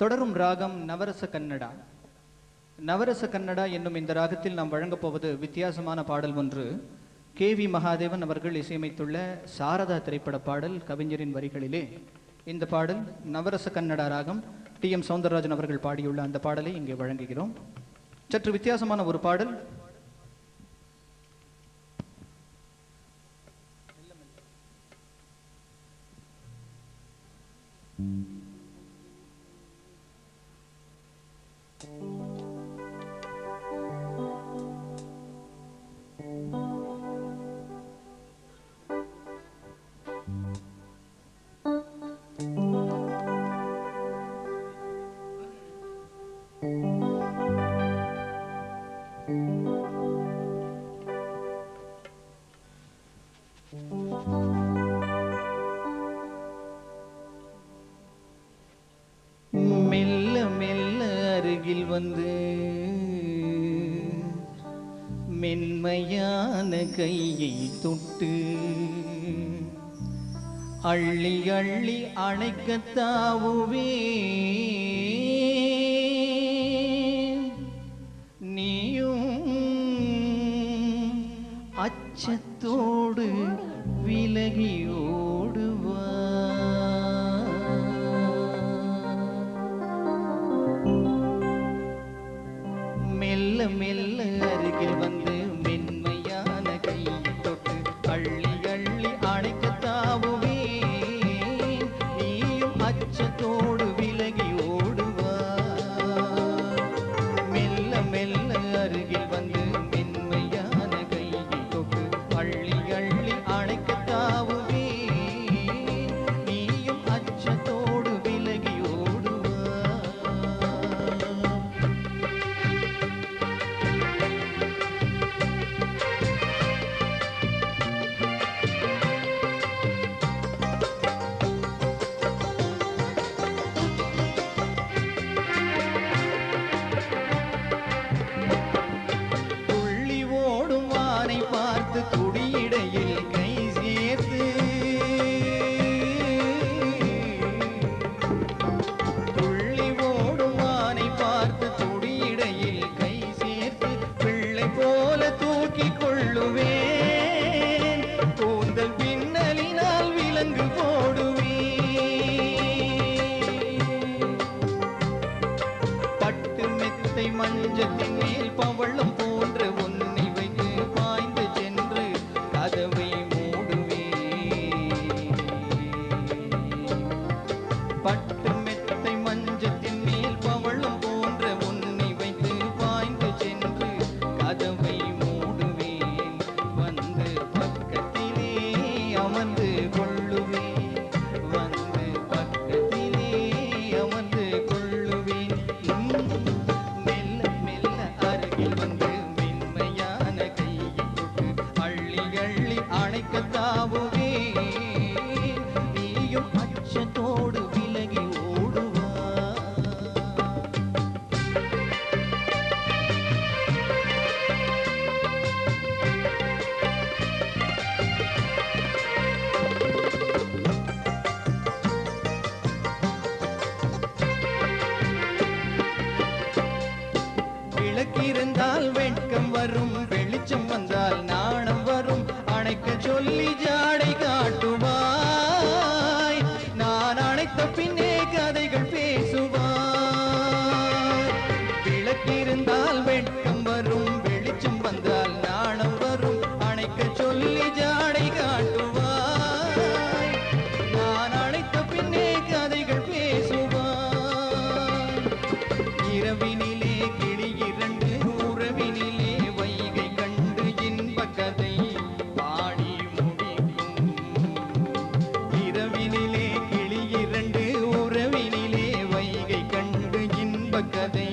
தொடரும் ராகம் நவரச கன்னடா. நவரச கன்னடா என்னும் இந்த ராகத்தில் நாம் வழங்கப் போவது வித்தியாசமான பாடல் ஒன்று. KV மகாதேவன் அவர்கள் இசையமைத்துள்ள சாரதா திரைப்பட பாடல் கவிஞரின் வரிகளிலே. இந்த பாடல் நவரச கன்னடா ராகம். TM சௌந்தரராஜன் அவர்கள் பாடியுள்ள அந்த பாடலை இங்கே வழங்குகிறோம். சற்று வித்தியாசமான ஒரு பாடல். மெல்ல மெல்ல அருகில் வந்து மென்மையான கையை தொட்டு அள்ளி அள்ளி அணைக்கத்தாவுவே நீயும் அச்சத்தோடு விலகி ஓடுவா. மெல்ல மெல்ல அருகில் வந்து மென்மையான கையை தொட்டு அள்ளி அள்ளி அணைக்கத்தாவுவே நீயும் அச்சத்தோடு விலகி ஓடுவா. மெல்ல மெல்ல அருகில் வந்து மென்மையான கையை தொட்டு அள்ளி அள்ளி அணைக்கத்தாவுவே நீயும் அச்சத்தோடு விலகி ஓடுவா. துள்ளி ஓடும் வானை பார்த்து துடியிடையில் கை சேர்த்து துள்ளி ஓடும் வானை பார்த்து துடியிடையில் கை சேர்த்து பிள்ளை போல தூக்கி கொள்ளுவேன். கூந்தல் பின்னலினால் விலங்கு போடுவேன். பட்டு மெத்தை மஞ்சத்தின் மேல் பவளம் போன்ற உன்னை வைத்து பாய்ந்து சென்று கதவை மூடுவேன். பட்டு மெத்தை மஞ்சத்தின் மேல் பவளம் போன்ற உன்னை வைத்து பாய்ந்து சென்று கதவை மூடுவேன். வந்து பக்கத்திலே அமர்ந்து கொள்ளுவேன். வந்து பக்கத்திலே அமர்ந்து கொள்ளுவேன். மெல்ல மெல்ல அருகில் வந்து மென்மையான கையை தொட்டு அள்ளி அள்ளி அணைக்கத்தாவுவே நீயும் அச்சத்தோடு விலகி ஓடுவா. விளக்கிருந்தால் வெட்கம் வரும், வெளிச்சம் வந்தால் நாணம் வரும். அணைக்க சொல்லி ஜாடை காட்டுவாய், நான் அணைத்த பின்னே கதைகள் பேசுவாய். விளக்கிருந்தால் வெட்கம் வரும், வெளிச்சம் வந்தால் நாணம் வரும். அணைக்க சொல்லி ஜாடை காட்டுவாய், நான் அணைத்த பின்னே கதைகள் பேசுவாய். இரவினிலே கிளி இரண்டு உறவினிலே வைகை கண்டு இன்ப கதை பாடி முடிக்கும். இரவினிலே கிளி இரண்டு உறவினிலே வைகை கண்டு இன்ப கதை